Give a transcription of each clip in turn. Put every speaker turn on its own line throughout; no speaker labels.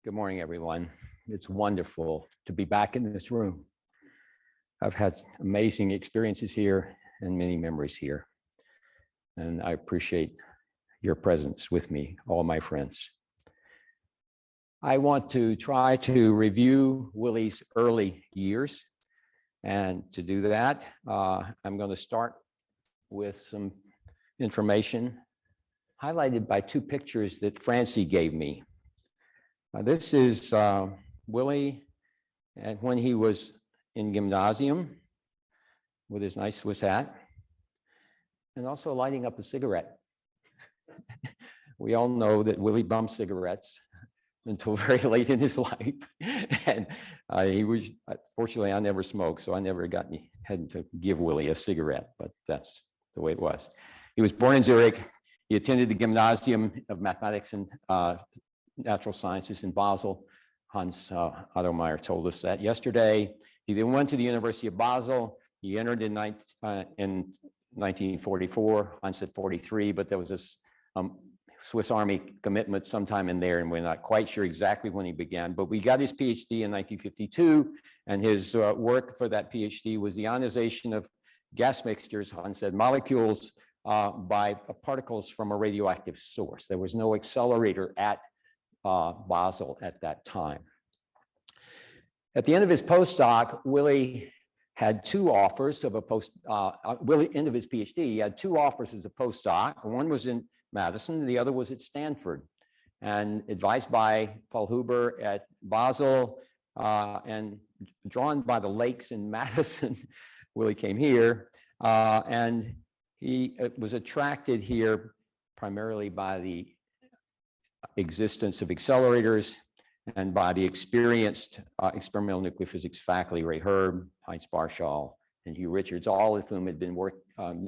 Good morning, everyone. It's wonderful to be back in this room. I've had amazing experiences here and many memories here. And I appreciate your presence with me, all my friends. I want to try to review Willy's early years. And to do that, I'm going to start with some information highlighted by two pictures that Francie gave me. This is Willy when he was in gymnasium with his nice Swiss hat and also lighting up a cigarette. We all know that Willy bummed cigarettes until very late in his life. And he was, fortunately, I never smoked, so I never had to give Willy a cigarette, but that's the way it was. He was born in Zurich. He attended the Gymnasium of Mathematics and Natural Sciences in Basel. Hans Ottomeyer told us that yesterday. He then went to the University of Basel. He entered in 1944, Hans said 43, but there was this Swiss Army commitment sometime in there, and we're not quite sure exactly when he began, but we got his PhD in 1952, and his work for that PhD was the ionization of gas mixtures, Hans said, molecules by particles from a radioactive source. There was no accelerator at Basel at that time. At the end of his postdoc, Willy had two offers of a end of his PhD, he had two offers as a postdoc. One was in Madison, the other was at Stanford. And advised by Paul Huber at Basel and drawn by the lakes in Madison, Willy came here. And he was attracted here primarily by the existence of accelerators and by the experienced experimental nuclear physics faculty, Ray Herb, Heinz Barschall, and Hugh Richards, all of whom had been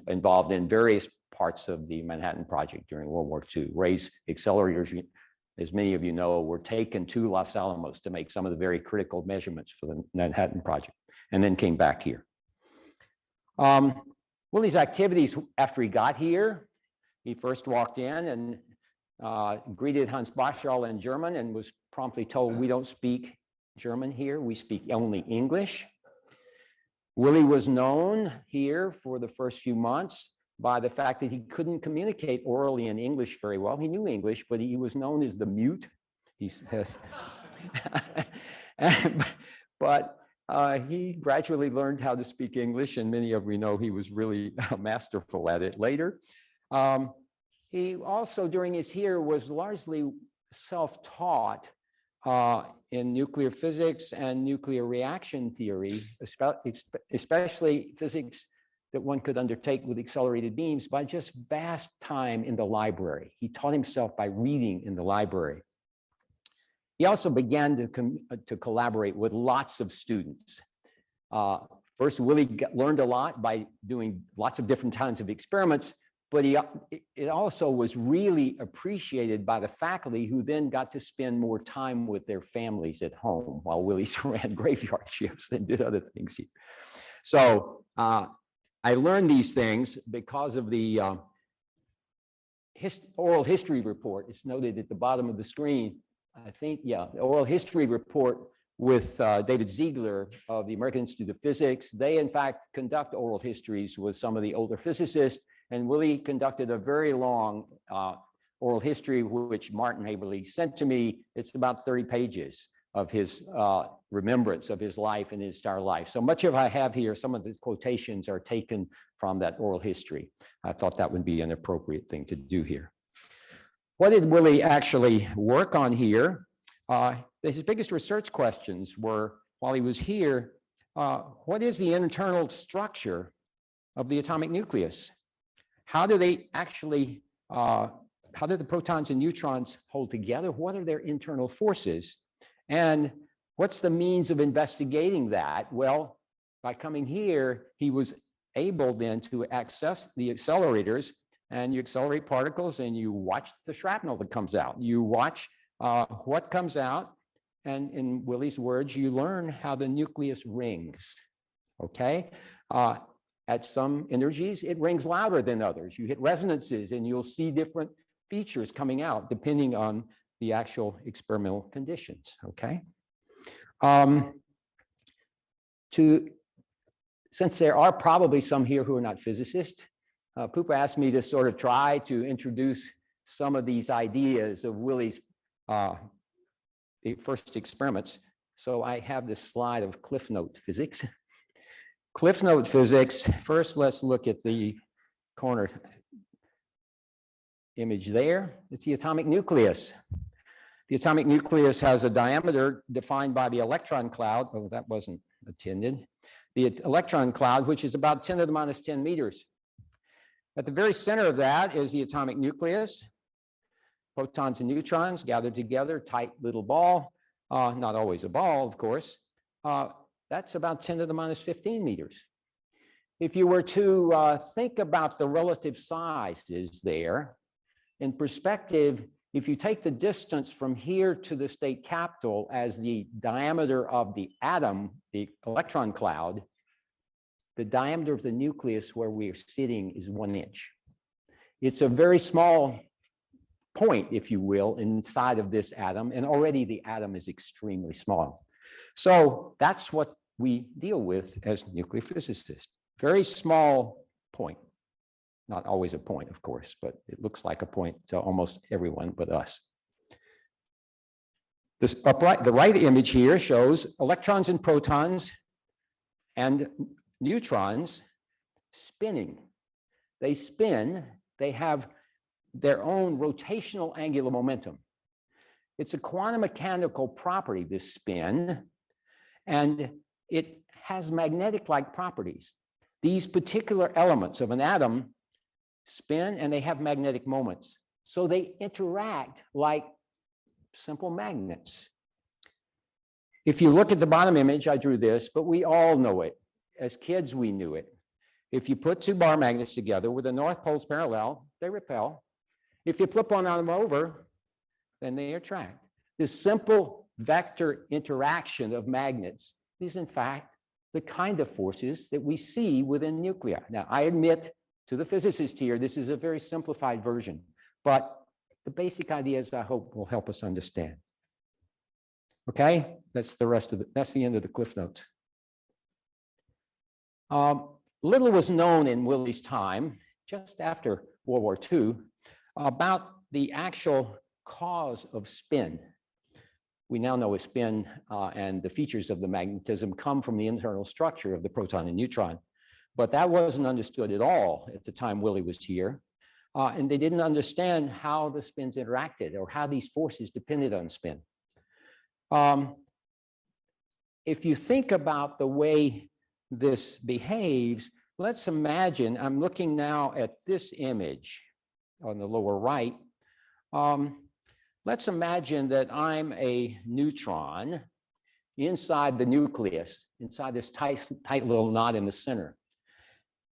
involved in various parts of the Manhattan Project during World War II. Ray's accelerators, as many of you know, were taken to Los Alamos to make some of the very critical measurements for the Manhattan Project, and then came back here. Willy's activities after he got here, he first walked in and greeted Hans Barschall in German and was promptly told, we don't speak German here, we speak only English. Willy was known here for the first few months by the fact that he couldn't communicate orally in English very well. He knew English, but he was known as the mute, he says. But he gradually learned how to speak English, and many of you know he was really masterful at it later. He also, during his year, was largely self-taught in nuclear physics and nuclear reaction theory, especially physics that one could undertake with accelerated beams by just vast time in the library. He taught himself by reading in the library. He also began to collaborate with lots of students. First, Willy learned a lot by doing lots of different kinds of experiments, but it also was really appreciated by the faculty, who then got to spend more time with their families at home while Willy ran graveyard shifts and did other things here. So I learned these things because of the oral history report. It's noted at the bottom of the screen. I think, yeah, the oral history report with David Ziegler of the American Institute of Physics. They, in fact, conduct oral histories with some of the older physicists. And Willy conducted a very long oral history, which Martin Haeberli sent to me. It's about 30 pages of his remembrance of his life and his entire life. So much of I have here, some of the quotations are taken from that oral history. I thought that would be an appropriate thing to do here. What did Willy actually work on here? His biggest research questions were, while he was here, what is the internal structure of the atomic nucleus? How do they actually, how do the protons and neutrons hold together? What are their internal forces? And what's the means of investigating that? Well, by coming here, he was able then to access the accelerators, and you accelerate particles and you watch the shrapnel that comes out. You watch what comes out, and in Willy's words, you learn how the nucleus rings, okay? At some energies, it rings louder than others. You hit resonances and you'll see different features coming out depending on the actual experimental conditions, okay? Since there are probably some here who are not physicists, Poopa asked me to sort of try to introduce some of these ideas of Willy's first experiments. So I have this slide of Cliff Note physics. Cliff Note physics, first let's look at the corner image there. It's the atomic nucleus. The atomic nucleus has a diameter defined by the electron cloud. Oh, that wasn't intended. The electron cloud, which is about 10 to the minus 10 meters. At the very center of that is the atomic nucleus. Protons and neutrons gathered together, tight little ball. Not always a ball, of course. That's about 10 to the minus 15 meters. If you were to think about the relative sizes there, in perspective, if you take the distance from here to the state capital as the diameter of the atom, the electron cloud, the diameter of the nucleus where we are sitting is 1 inch. It's a very small point, if you will, inside of this atom, and already the atom is extremely small. So that's what we deal with as nuclear physicists. Very small point. Not always a point, of course, but it looks like a point to almost everyone but us. The right image here shows electrons and protons and neutrons spinning. They spin, they have their own rotational angular momentum. It's a quantum mechanical property, this spin, and it has magnetic-like properties. These particular elements of an atom spin and they have magnetic moments. So they interact like simple magnets. If you look at the bottom image, I drew this, but we all know it. As kids, we knew it. If you put two bar magnets together with the north poles parallel, they repel. If you flip one of them over, then they attract. This simple vector interaction of magnets is, in fact, the kind of forces that we see within nuclei. Now, I admit to the physicist here, this is a very simplified version, but the basic ideas, I hope, will help us understand. Okay, that's the end of the Cliff Notes. Little was known in Willy's time, just after World War II, about the actual cause of spin. We now know a spin and the features of the magnetism come from the internal structure of the proton and neutron. But that wasn't understood at all at the time Willy was here. And they didn't understand how the spins interacted or how these forces depended on spin. If you think about the way this behaves, let's imagine, I'm looking now at this image on the lower right. Let's imagine that I'm a neutron inside the nucleus, inside this tight little knot in the center.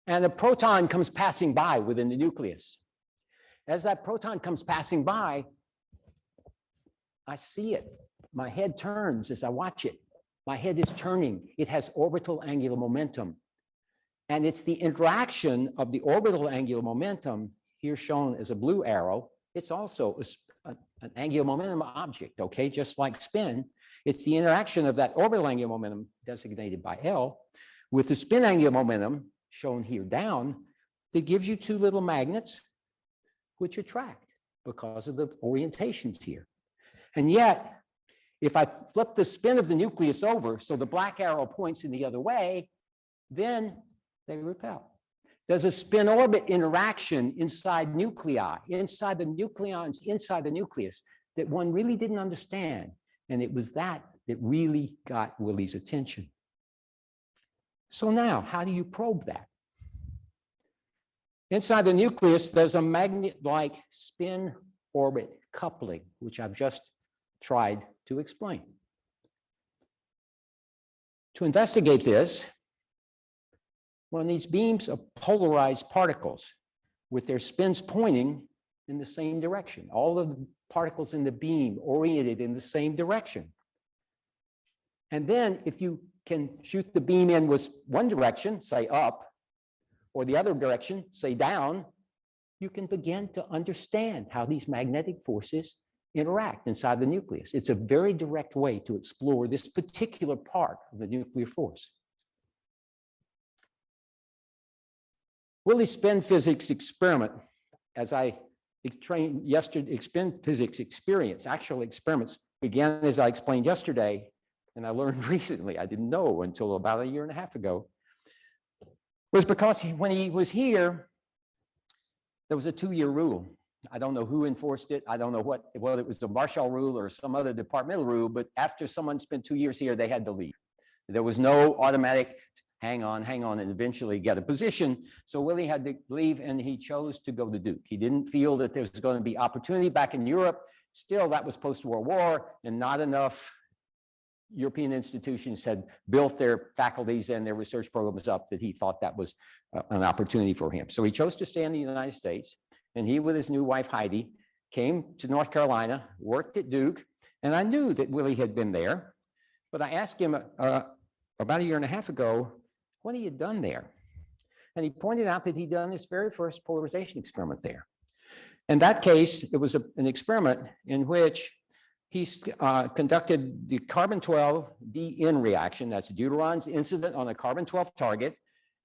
And a proton comes passing by within the nucleus. As that proton comes passing by, I see it. My head turns as I watch it. My head is turning. It has orbital angular momentum. And it's the interaction of the orbital angular momentum, here shown as a blue arrow. It's also an angular momentum object, okay, just like spin. It's the interaction of that orbital angular momentum, designated by L, with the spin angular momentum, shown here down, that gives you two little magnets which attract because of the orientations here. And yet, if I flip the spin of the nucleus over so the black arrow points in the other way, then they repel. There's a spin-orbit interaction inside nuclei, inside the nucleons, inside the nucleus, that one really didn't understand. And it was that really got Willy's attention. So now, how do you probe that? Inside the nucleus, there's a magnet-like spin-orbit coupling, which I've just tried to explain. To investigate this, one needs beams of polarized particles with their spins pointing in the same direction. All of the particles in the beam oriented in the same direction. And then if you can shoot the beam in with one direction, say up, or the other direction, say down, you can begin to understand how these magnetic forces interact inside the nucleus. It's a very direct way to explore this particular part of the nuclear force. Willy's spin physics experiment, as I trained yesterday, spin physics experience, actual experiments began as I explained yesterday, and I learned recently, I didn't know until about 1.5 years ago, was because when he was here, there was a 2-year rule. I don't know who enforced it. I don't know whether it was the Marshall rule or some other departmental rule, but after someone spent 2 years here, they had to leave. There was no automatic hang on, and eventually get a position. So Willy had to leave, and he chose to go to Duke. He didn't feel that there was going to be opportunity back in Europe. Still, that was post-World War, and not enough European institutions had built their faculties and their research programs up that he thought that was an opportunity for him. So he chose to stay in the United States, and he, with his new wife, Heidi, came to North Carolina, worked at Duke, and I knew that Willy had been there, but I asked him about 1.5 years ago, what he had done there. And he pointed out that he'd done his very first polarization experiment there. In that case, it was an experiment in which he conducted the carbon-12 D-in reaction, that's deuterons incident on a carbon-12 target,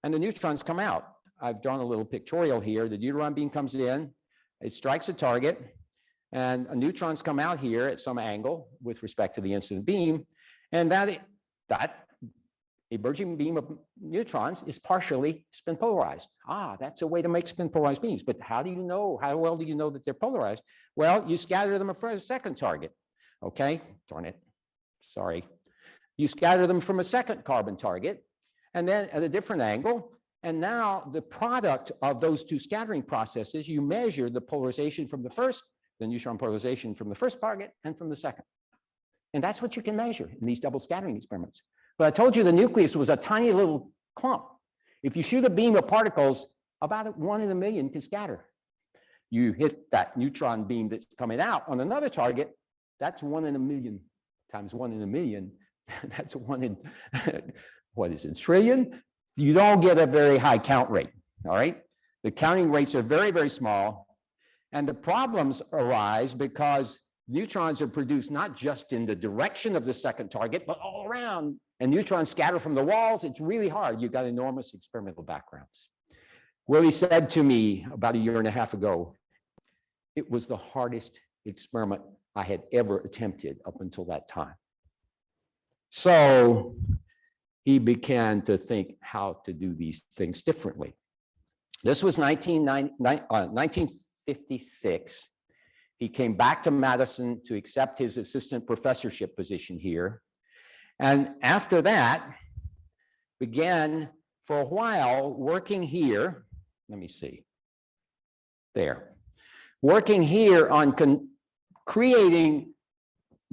and the neutrons come out. I've drawn a little pictorial here. The deuteron beam comes in, it strikes a target, and neutrons come out here at some angle with respect to the incident beam, and that emerging beam of neutrons is partially spin polarized. That's a way to make spin polarized beams, but how do you know, how well do you know that they're polarized? Well, you scatter them from a second target, okay? Darn it, sorry. You scatter them from a second carbon target, and then at a different angle, and now the product of those two scattering processes, you measure the polarization from the first, the neutron polarization from the first target and from the second. And that's what you can measure in these double scattering experiments. But I told you the nucleus was a tiny little clump. If you shoot a beam of particles, about 1 in a million can scatter. You hit that neutron beam that's coming out on another target, that's 1 in a million times 1 in a million. That's 1 in, what is it, trillion? You don't get a very high count rate, all right? The counting rates are very, very small. And the problems arise because neutrons are produced not just in the direction of the second target, but all around. And neutrons scatter from the walls. It's really hard. You've got enormous experimental backgrounds. Willy said to me about 1.5 years ago, it was the hardest experiment I had ever attempted up until that time. So he began to think how to do these things differently. This was 1956. He came back to Madison to accept his assistant professorship position here. And after that, began for a while working here. Let me see. There. Working here on creating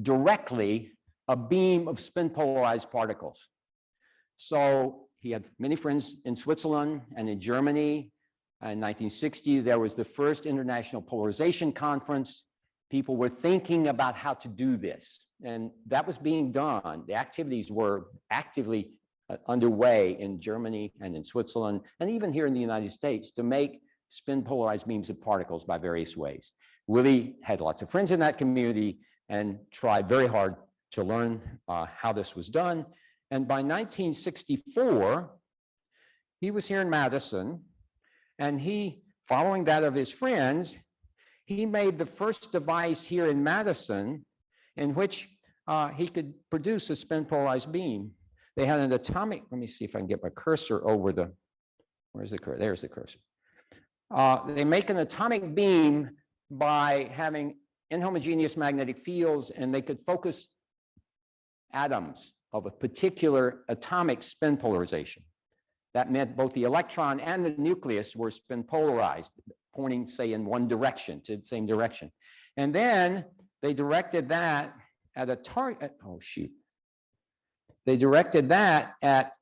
directly a beam of spin polarized particles. So he had many friends in Switzerland and in Germany. In 1960, there was the first International Polarization Conference. People were thinking about how to do this, and that was being done. The activities were actively underway in Germany and in Switzerland, and even here in the United States, to make spin polarized beams of particles by various ways. Willy had lots of friends in that community and tried very hard to learn how this was done. And by 1964, he was here in Madison, and he, following that of his friends, he made the first device here in Madison in which he could produce a spin polarized beam. They had an atomic, let me see if I can get my cursor over the, where's the cursor? There's the cursor. They make an atomic beam by having inhomogeneous magnetic fields, and they could focus atoms of a particular atomic spin polarization. That meant both the electron and the nucleus were spin polarized, pointing, say, in one direction, to the same direction. And then they directed that at a target, oh shoot. They directed that at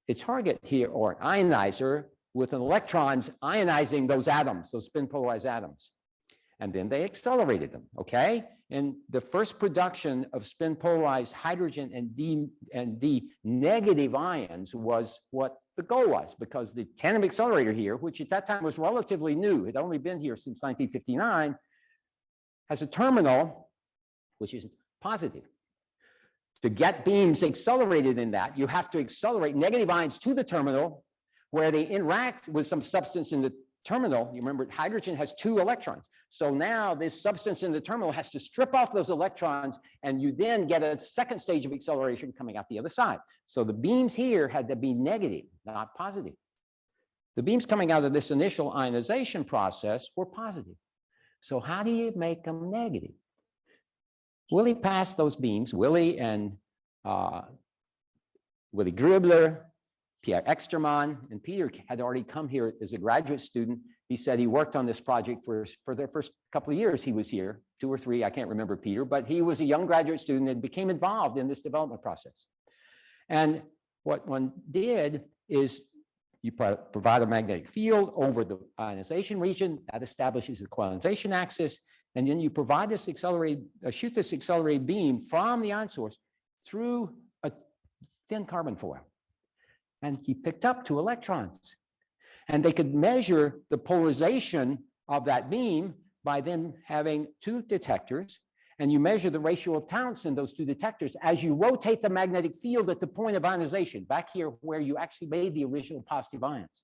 a target here, or an ionizer, with an electrons ionizing those atoms, those spin polarized atoms. And then they accelerated them, okay? And the first production of spin polarized hydrogen and D negative ions was what the goal was, because the tandem accelerator here, which at that time was relatively new, had only been here since 1959, has a terminal which is positive. To get beams accelerated in that, you have to accelerate negative ions to the terminal where they interact with some substance in the terminal. You remember hydrogen has 2 electrons. So now this substance in the terminal has to strip off those electrons, and you then get a second stage of acceleration coming out the other side. So the beams here had to be negative, not positive. The beams coming out of this initial ionization process were positive. So how do you make them negative? Willy passed those beams. Willy and Willy Haeberli, Pierre Exterman, and Peter had already come here as a graduate student. He said he worked on this project for the first couple of years he was here, 2 or 3, I can't remember Peter, but he was a young graduate student and became involved in this development process. And what one did is you provide a magnetic field over the ionization region that establishes the quantization axis, and then you provide this accelerated, shoot this accelerated beam from the ion source through a thin carbon foil. And he picked up 2 electrons. And they could measure the polarization of that beam by then having 2 detectors. And you measure the ratio of talents in those 2 detectors as you rotate the magnetic field at the point of ionization, back here where you actually made the original positive ions.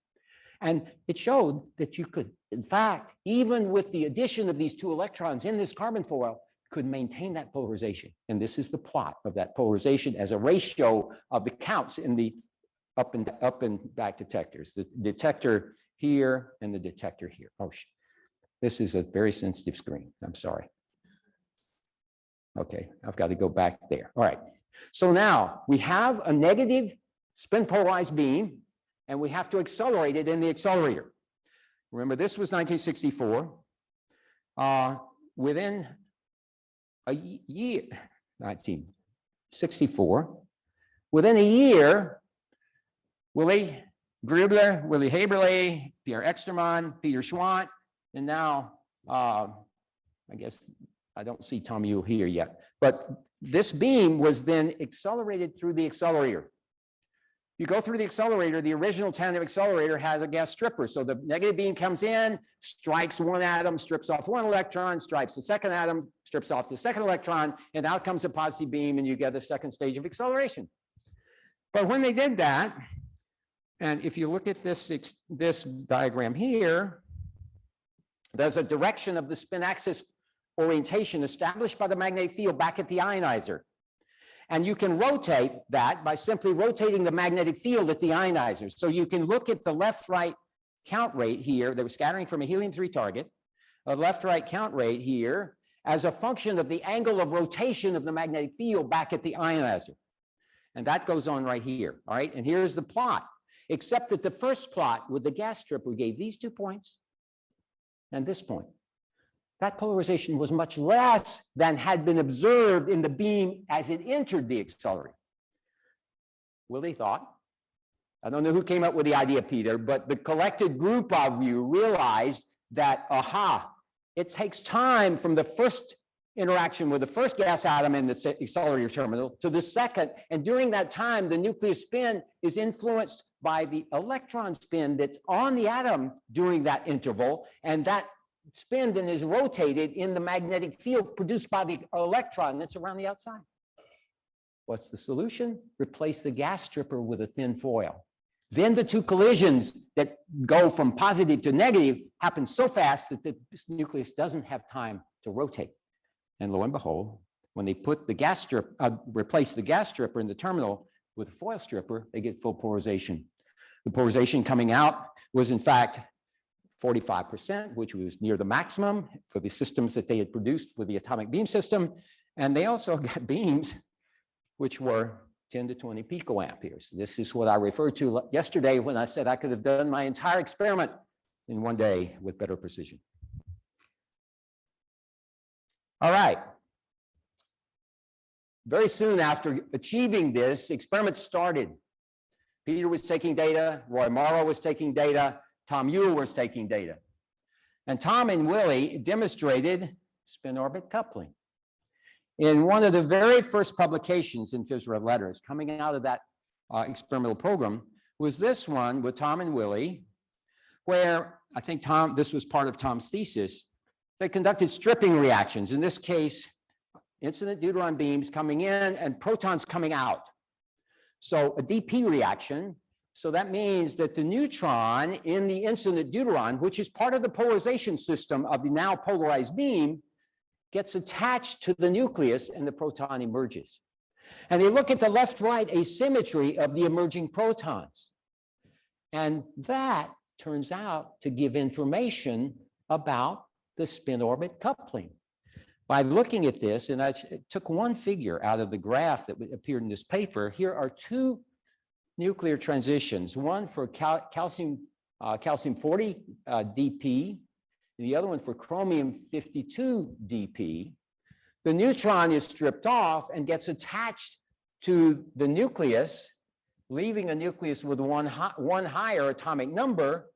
And it showed that you could, in fact, even with the addition of these 2 electrons in this carbon foil, could maintain that polarization. And this is the plot of that polarization as a ratio of the counts in the up and back detectors. The detector here and the detector here. Oh, this is a very sensitive screen. I'm sorry. Okay, I've got to go back there. All right. So now we have a negative spin polarized beam, and we have to accelerate it in the accelerator. Remember, this was 1964. Within a year, 1964, within a year, Willy Haeberli, Willy Haeberli, Pierre Exterman, Peter Schwant, and now I guess I don't see Tom Yule here yet, but this beam was then accelerated through the accelerator. You go through the accelerator, the original tandem accelerator has a gas stripper. So the negative beam comes in, strikes 1 atom, strips off 1 electron, strikes the second atom, strips off the second electron, and out comes a positive beam, and you get a second stage of acceleration. But when they did that, and if you look at this diagram here, there's a direction of the spin axis orientation established by the magnetic field back at the ionizer. And you can rotate that by simply rotating the magnetic field at the ionizer. So you can look at the left-right count rate here that was scattering from a helium-3 target, a left-right count rate here as a function of the angle of rotation of the magnetic field back at the ionizer. And that goes on right here, all right? And here's the plot, except that the first plot with the gas stripper gave these 2 points and this point. That polarization was much less than had been observed in the beam as it entered the accelerator. Willy thought, I don't know who came up with the idea, Peter, but the collected group of you realized that, aha, it takes time from the first interaction with the first gas atom in the accelerator terminal to the second. And during that time, the nuclear spin is influenced by the electron spin that's on the atom during that interval. And that spin then is rotated in the magnetic field produced by the electron that's around the outside. What's the solution? Replace the gas stripper with a thin foil. Then the 2 collisions that go from positive to negative happen so fast that the nucleus doesn't have time to rotate. And lo and behold, when they put the gas strip, replace the gas stripper in the terminal with a foil stripper, they get full polarization. The polarization coming out was in fact 45%, which was near the maximum for the systems that they had produced with the atomic beam system. And they also got beams which were 10 to 20 picoamperes. This is what I referred to yesterday when I said I could have done my entire experiment in 1 day with better precision. All right. Very soon after achieving this, experiments started. Peter was taking data, Roy Morrow was taking data, Tom Yule was taking data. And Tom and Willy demonstrated spin orbit coupling. In one of the very first publications in Phys Rev Letters coming out of that experimental program was this one with Tom and Willy, where I think this was part of Tom's thesis. They conducted stripping reactions. In this case, incident deuteron beams coming in and protons coming out. So a DP reaction. So that means that the neutron in the incident deuteron, which is part of the polarization system of the now polarized beam, gets attached to the nucleus and the proton emerges. And they look at the left-right asymmetry of the emerging protons. And that turns out to give information about the spin-orbit coupling. By looking at this, and I took one figure out of the graph that appeared in this paper, here are two nuclear transitions, one for calcium 40 dp, and the other one for chromium 52 dp. The neutron is stripped off and gets attached to the nucleus, leaving a nucleus with one higher atomic number.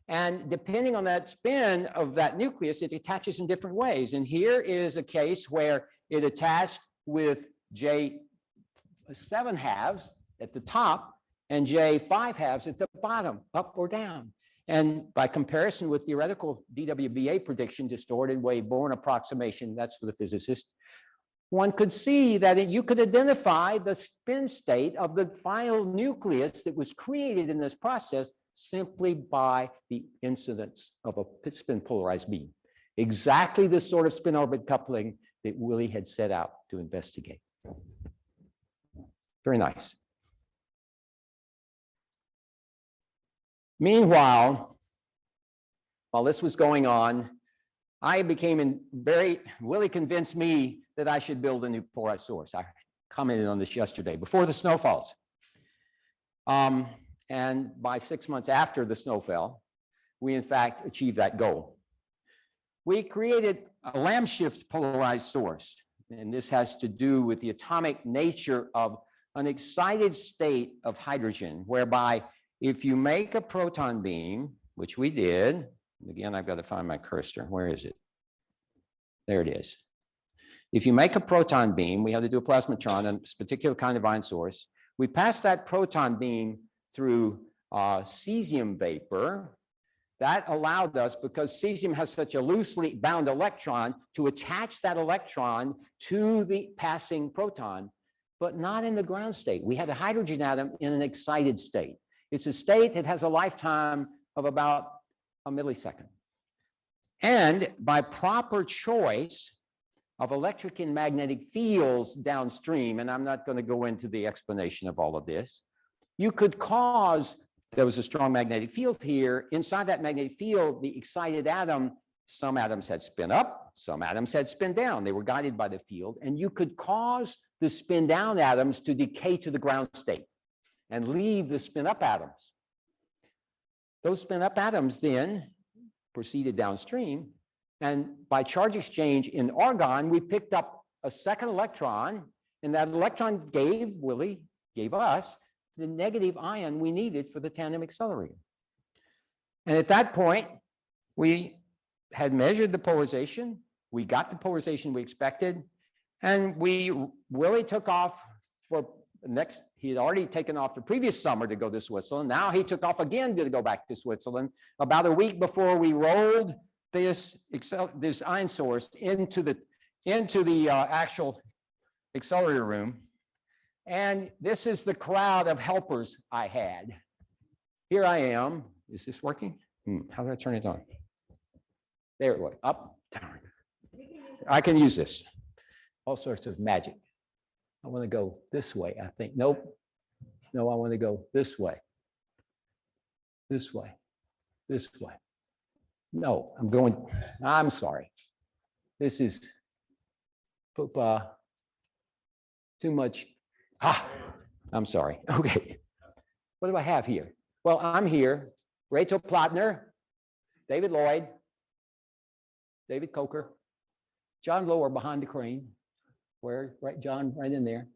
And depending on that spin of that nucleus, it attaches in different ways. And here is a case where it attached with J7 halves at the top and J5 halves at the bottom, up or down. And by comparison with theoretical DWBA prediction, distorted wave-Born approximation, that's for the physicist, one could see that you could identify the spin state of the final nucleus that was created in this process simply by the incidence of a spin polarized beam. Exactly the sort of spin orbit coupling that Willy had set out to investigate. Very nice. Meanwhile, while this was going on, I became Willy convinced me that I should build a new polarized source. I commented on this yesterday, before the snow falls. And by 6 months after the snow fell, we in fact achieved that goal. We created a Lamb-shift polarized source, and this has to do with the atomic nature of an excited state of hydrogen, whereby if you make a proton beam, which we did, again, I've got to find my cursor. Where is it? There it is. If you make a proton beam, we had to do a plasmatron on this particular kind of ion source. We pass that proton beam through cesium vapor. That allowed us, because cesium has such a loosely bound electron, to attach that electron to the passing proton, but not in the ground state. We had a hydrogen atom in an excited state. It's a state that has a lifetime of about a millisecond. And by proper choice of electric and magnetic fields downstream, and I'm not going to go into the explanation of all of this, you could cause, there was a strong magnetic field here. Inside that magnetic field, the excited atom, some atoms had spin up, some atoms had spin down. They were guided by the field, and you could cause the spin down atoms to decay to the ground state and leave the spin up atoms. Those spin up atoms then proceeded downstream, and by charge exchange in argon, we picked up a second electron, and that electron gave us the negative ion we needed for the tandem accelerator. And at that point, we had measured the polarization, we got the polarization we expected, and Willy took off for he had already taken off the previous summer to go to Switzerland. Now he took off again to go back to Switzerland about a week before we rolled this ion source into the actual accelerator room. And this is the crowd of helpers I had. Here I am. Is this working? How do I turn it on? There it was. Up, down. I can use this. All sorts of magic. I want to go this way, I think. Nope. No, I want to go this way. This way. This way. No, I'm sorry. This is too much. I'm sorry. Okay. What do I have here? Well, I'm here. Rachel Plotner, David Lloyd, David Coker, John Lower behind the crane. Where, right, John, right in there.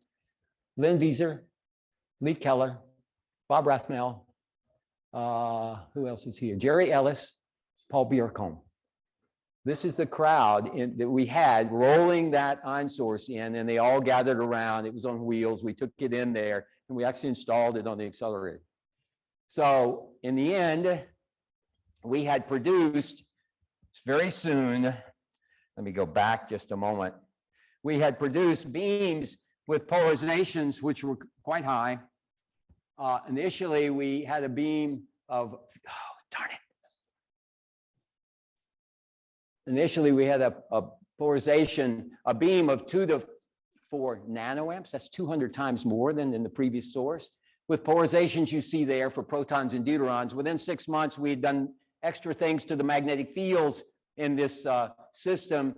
Lynn Vieser, Lee Keller, Bob Rathmel. Who else is here? Jerry Ellis, Paul Bierkomb. This is the crowd that we had rolling that ion source in, and they all gathered around. It was on wheels. We took it in there, and we actually installed it on the accelerator. So in the end, we had produced very soon. Let me go back just a moment. we had produced beams with polarizations which were quite high. Initially, we had a beam of, oh, darn it. Initially, we had a polarization, a beam of 2 to 4 nanoamps. That's 200 times more than in the previous source. With polarizations you see there for protons and deuterons, within 6 months, we had done extra things to the magnetic fields in this system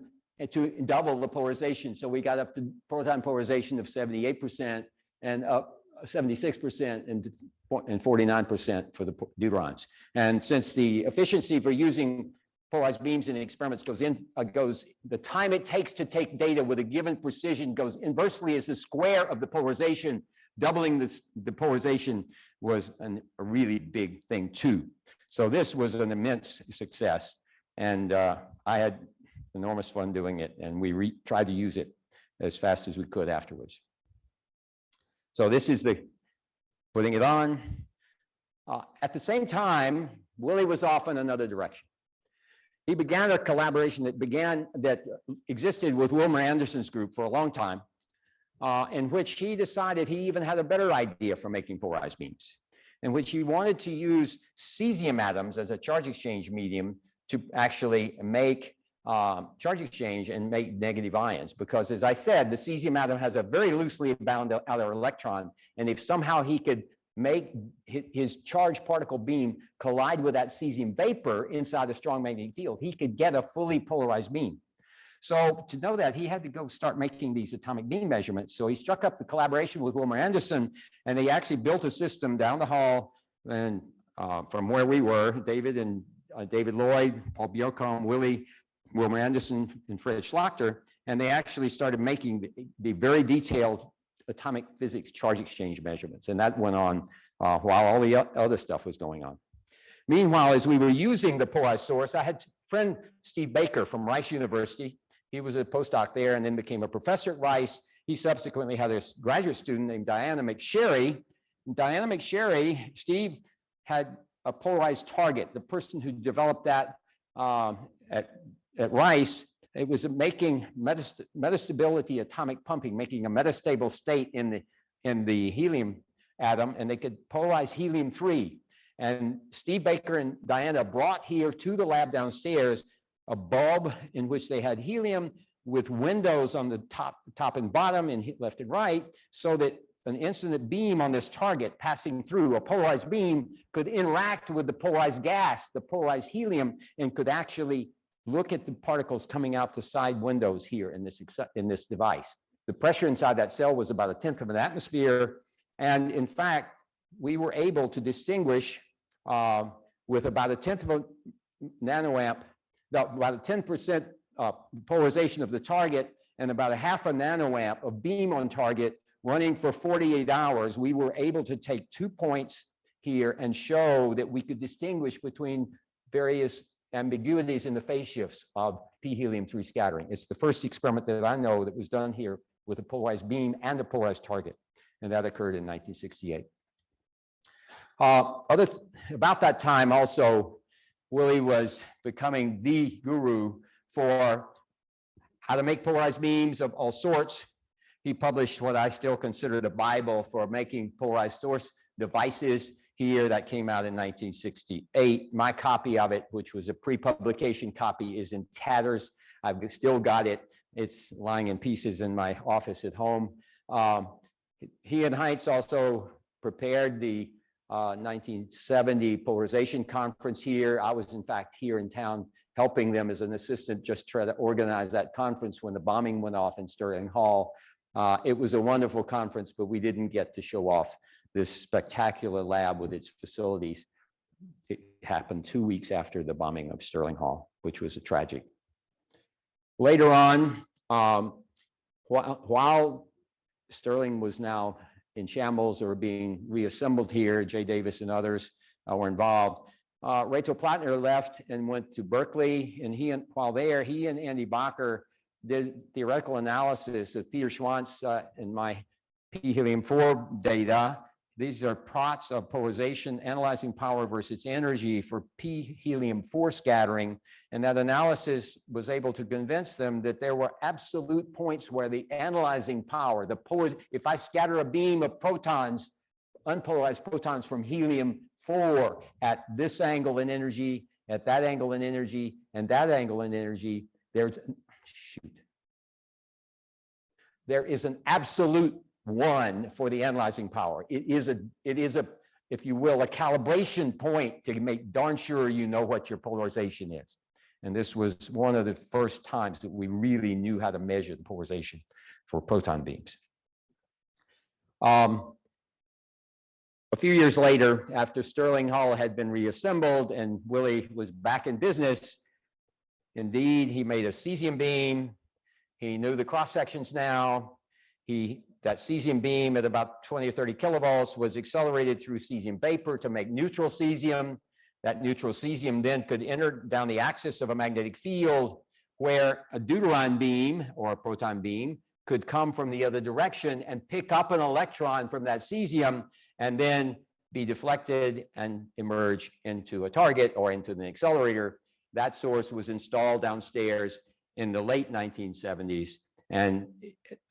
to double the polarization. So we got up to proton polarization of 78% and up 76% and 49% for the deuterons. And since the efficiency for using polarized beams in experiments the time it takes to take data with a given precision goes inversely as the square of the polarization. Doubling the polarization was a really big thing too. So this was an immense success, and I had enormous fun doing it, and we tried to use it as fast as we could afterwards. So this is the putting it on. At the same time, Willy was off in another direction. He began a collaboration that existed with Wilmer Anderson's group for a long time, in which he decided he even had a better idea for making polarized beams, in which he wanted to use cesium atoms as a charge exchange medium to actually make charge exchange and make negative ions. Because as I said, the cesium atom has a very loosely bound outer electron, and if somehow he could make his charged particle beam collide with that cesium vapor inside a strong magnetic field, he could get a fully polarized beam. So to know that, he had to go start making these atomic beam measurements. So he struck up the collaboration with Wilmer Anderson, and they actually built a system down the hall and from where we were, David and David Lloyd, Paul Bjorkholm, Willy, Wilmer Anderson, and Fred Schlachter, and they actually started making the very detailed atomic physics charge exchange measurements. And that went on while all the other stuff was going on. Meanwhile, as we were using the polarized source, I had a friend, Steve Baker from Rice University. He was a postdoc there and then became a professor at Rice. He subsequently had a graduate student named Diana McSherry. Diana McSherry, Steve had a polarized target. The person who developed that at Rice, it was making metastability atomic pumping, making a metastable state in the helium atom, and they could polarize helium-3. And Steve Baker and Diana brought here to the lab downstairs a bulb in which they had helium with windows on the top and bottom and left and right, so that an incident beam on this target passing through, a polarized beam, could interact with the polarized gas, the polarized helium, and could actually look at the particles coming out the side windows here in this device. The pressure inside that cell was about 1/10 of an atmosphere. And in fact, we were able to distinguish with about 1/10 of a nanoamp, about a 10% polarization of the target and about 1/2 nanoamp of beam on target running for 48 hours. We were able to take 2 points here and show that we could distinguish between various ambiguities in the phase shifts of p helium-3 scattering. It's the first experiment that I know that was done here with a polarized beam and a polarized target, and that occurred in 1968. About that time also, Willy was becoming the guru for how to make polarized beams of all sorts. He published what I still consider the Bible for making polarized source devices here. That came out in 1968. My copy of it, which was a pre-publication copy, is in tatters. I've still got it. It's lying in pieces in my office at home. He and Heinz also prepared the 1970 polarization conference here. I was in fact here in town helping them as an assistant, just try to organize that conference when the bombing went off in Sterling Hall. It was a wonderful conference, but we didn't get to show off this spectacular lab with its facilities. It happened 2 weeks after the bombing of Sterling Hall, which was a tragic. Later on, while Sterling was now in shambles or being reassembled here, Jay Davis and others were involved. Rachel Plattner left and went to Berkeley, and while there, he and Andy Bacher did theoretical analysis of Peter Schwantz and my p helium-4 data, These are plots of polarization, analyzing power versus energy for P helium-4 scattering. And that analysis was able to convince them that there were absolute points where the analyzing power, if I scatter a beam of protons, unpolarized protons from helium-4 at this angle in energy, at that angle in energy, and that angle in energy, there is an absolute one for the analyzing power. It is a, if you will, a calibration point to make darn sure you know what your polarization is. And this was one of the first times that we really knew how to measure the polarization for proton beams. A few years later, after Stirling Hull had been reassembled and Willy was back in business, indeed, he made a cesium beam. He knew the cross sections now. That cesium beam at about 20 or 30 kilovolts was accelerated through cesium vapor to make neutral cesium. That neutral cesium then could enter down the axis of a magnetic field where a deuteron beam or a proton beam could come from the other direction and pick up an electron from that cesium and then be deflected and emerge into a target or into the accelerator. That source was installed downstairs in the late 1970s. And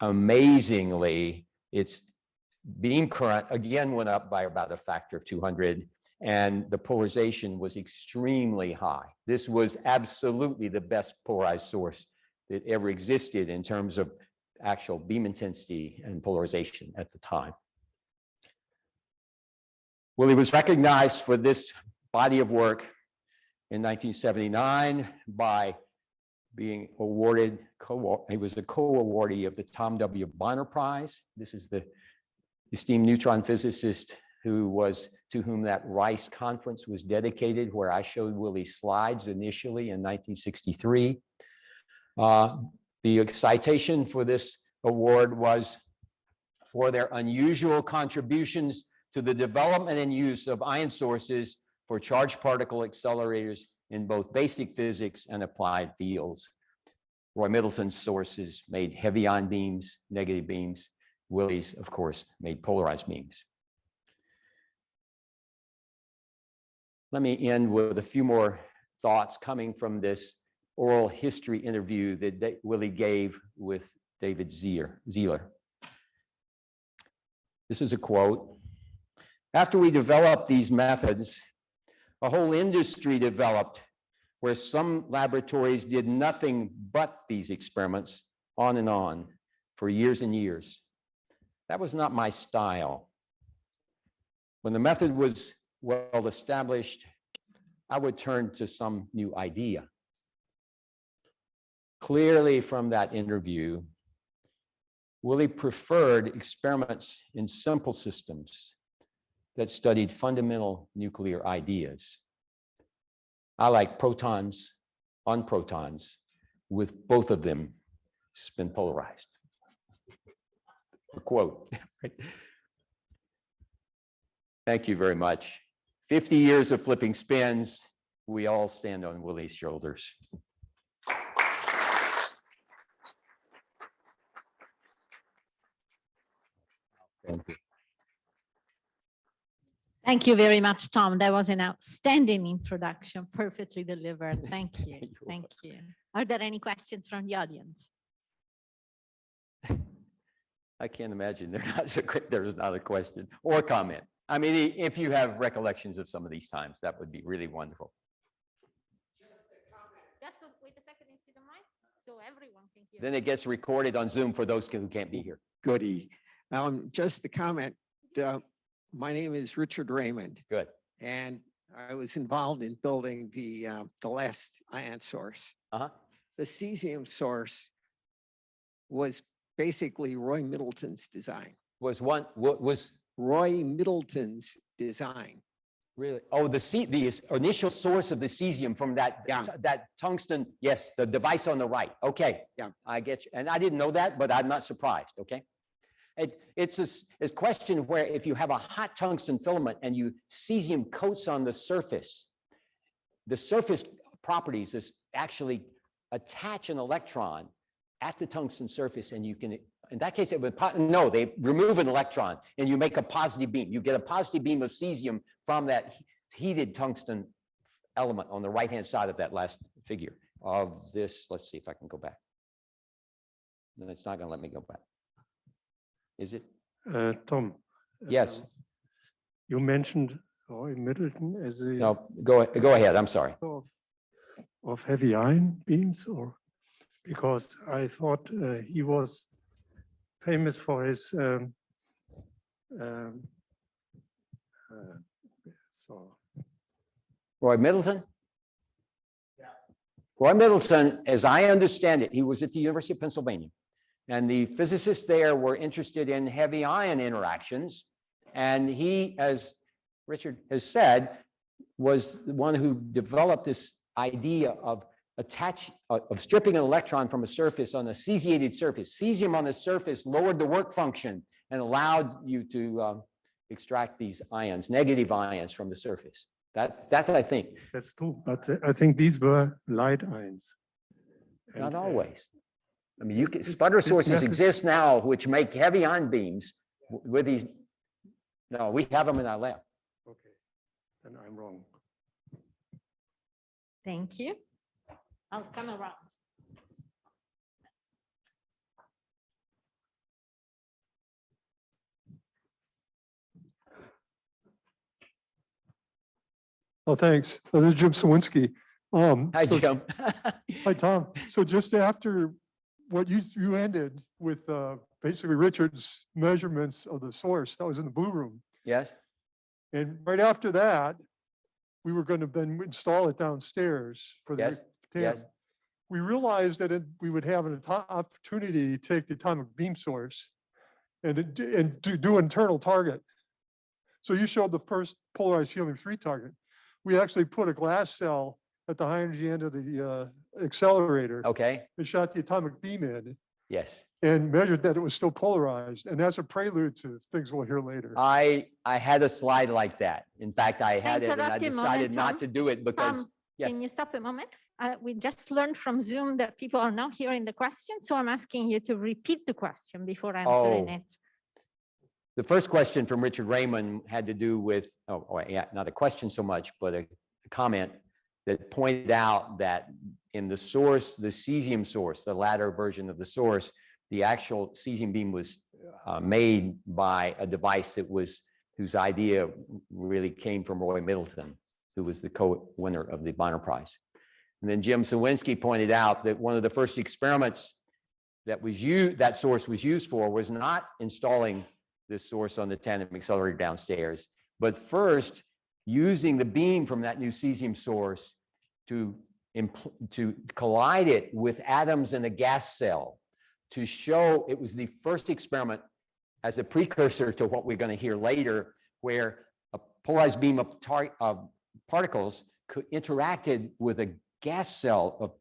amazingly, its beam current again went up by about a factor of 200, and the polarization was extremely high. This was absolutely the best polarized source that ever existed in terms of actual beam intensity and polarization at the time. Willy was recognized for this body of work in 1979 by being awarded, he was a co-awardee of the Tom W. Bonner Prize. This is the esteemed neutron physicist to whom that Rice conference was dedicated, where I showed Willy's slides initially in 1963. The citation for this award was for their unusual contributions to the development and use of ion sources for charged particle accelerators in both basic physics and applied fields. Roy Middleton's sources made heavy ion beams, negative beams. Willy's, of course, made polarized beams. Let me end with a few more thoughts coming from this oral history interview that Willy gave with David Zieler. This is a quote. After we developed these methods, a whole industry developed where some laboratories did nothing but these experiments on and on for years and years. That was not my style. When the method was well established, I would turn to some new idea. Clearly from that interview, Willy preferred experiments in simple systems that studied fundamental nuclear ideas. I like protons on protons with both of them spin polarized. A quote. Thank you very much. 50 years of flipping spins. We all stand on Willy's shoulders. Thank you.
Thank you very much, Tom. That was an outstanding introduction, perfectly delivered. Thank you. Thank you. Are there any questions from the audience?
I can't imagine there's not a question or comment. I mean, if you have recollections of some of these times, that would be really wonderful.
Just wait a second, if you don't mind, so everyone can hear.
Then it gets recorded on Zoom for those who can't be here.
Goody. Just a comment. My name is Richard Raymond.
Good.
And I was involved in building the last ion source.
Uh-huh.
The cesium source was basically Roy Middleton's design.
Was
Roy Middleton's design.
really? Oh, the initial source of the cesium from that, that tungsten, yes, the device on the right. Okay.
Yeah.
I get you. And I didn't know that, but I'm not surprised. Okay. It's a question where if you have a hot tungsten filament and you cesium coats on the surface properties is actually attach an electron at the tungsten surface, and you can in that case, it would, no, they remove an electron and you make a positive beam. You get a positive beam of cesium from that heated tungsten element on the right-hand side of that last figure of this. Let's see if I can go back. No, it's not going to let me go back. Is it?
Tom.
Yes.
You mentioned Roy Middleton as a
No, go ahead. I'm sorry.
of heavy iron beams, or because I thought he was famous for his so
Roy Middleton? Yeah. Roy Middleton, as I understand it, he was at the University of Pennsylvania. And the physicists there were interested in heavy ion interactions. And he, as Richard has said, was the one who developed this idea of stripping an electron from a surface on a cesiated surface. Cesium on the surface lowered the work function and allowed you to extract these ions, negative ions from the surface. That I think.
that's true, but I think these were light ions.
Not
And,
always. I mean, sputter
this
sources
method-
exist now which make heavy ion beams with these. No, we have them in our lab.
Okay, then I'm wrong.
Thank you. I'll come around.
Oh, thanks. This is Jim Sawinski.
Hi,
So-
Jim.
Hi, Tom. So just after what you ended with basically Richard's measurements of the source, that was in the blue room.
Yes,
And right after that, we were going to then install it downstairs for the
Yes,
TAM.
yes.
We realized that we would have an opportunity to take the atomic beam source and do internal target. So you showed the first polarized helium-3 target. We actually put a glass cell at the high energy end of the accelerator
Okay,
and shot the atomic beam in
yes.
and measured that it was still polarized. And that's a prelude to things we'll hear later.
I had a slide like that. In fact, I had it and I
interrupt you a
decided
moment,
not
Tom?
to do it because,
Tom,
yes.
Can you stop a moment? We just learned from Zoom that people are now hearing the question, so I'm asking you to repeat the question before answering
Oh.
it.
The first question from Richard Raymond had to do with, yeah, not a question so much, but a comment that pointed out that in the source, the cesium source, the latter version of the source, the actual cesium beam was made by a device whose idea really came from Roy Middleton, who was the co-winner of the Bonner Prize. And then Jim Sawinski pointed out that one of the first experiments that source was used for was not installing this source on the tandem accelerator downstairs, but first using the beam from that new cesium source to collide it with atoms in a gas cell to show it was the first experiment as a precursor to what we're going to hear later, where a polarized beam of particles interacted with a gas cell of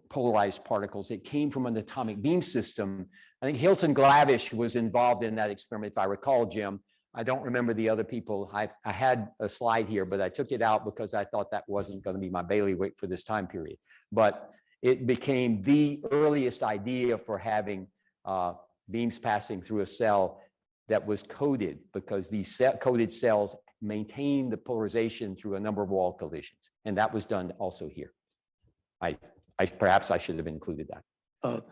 polarized particles. It came from an atomic beam system. I think Hilton Glavish was involved in that experiment, if I recall, Jim. I don't remember the other people. I had a slide here, but I took it out because I thought that wasn't going to be my bailiwick for this time period. But it became the earliest idea for having beams passing through a cell that was coded, because these coded cells maintain the polarization through a number of wall collisions. And that was done also here. Perhaps I should have included that.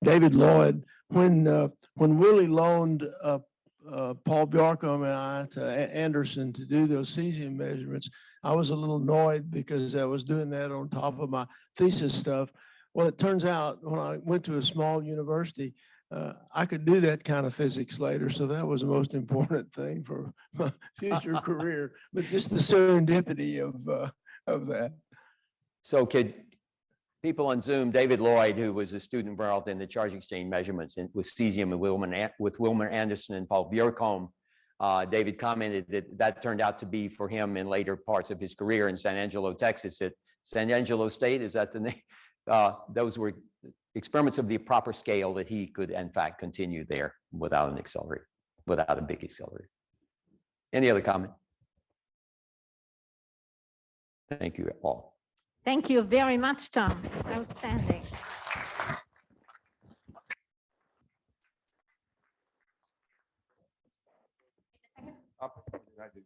David Lloyd, when Willie loaned Paul Bjarkholm and I to Anderson to do those cesium measurements, I was a little annoyed because I was doing that on top of my thesis stuff. Well, it turns out when I went to a small university, I could do that kind of physics later. So that was the most important thing for my future career, but just the serendipity of that.
So could people on Zoom, David Lloyd, who was a student involved in the charge exchange measurements with cesium and with Wilmer Anderson and Paul Bjarkholm, David commented that turned out to be for him in later parts of his career in San Angelo, Texas, at San Angelo State. Is that the name? Those were experiments of the proper scale that he could, in fact, continue there without an accelerator, without a big accelerator. Any other comment? Thank you all.
Thank you very much, Tom. Outstanding.
Opposite than I do.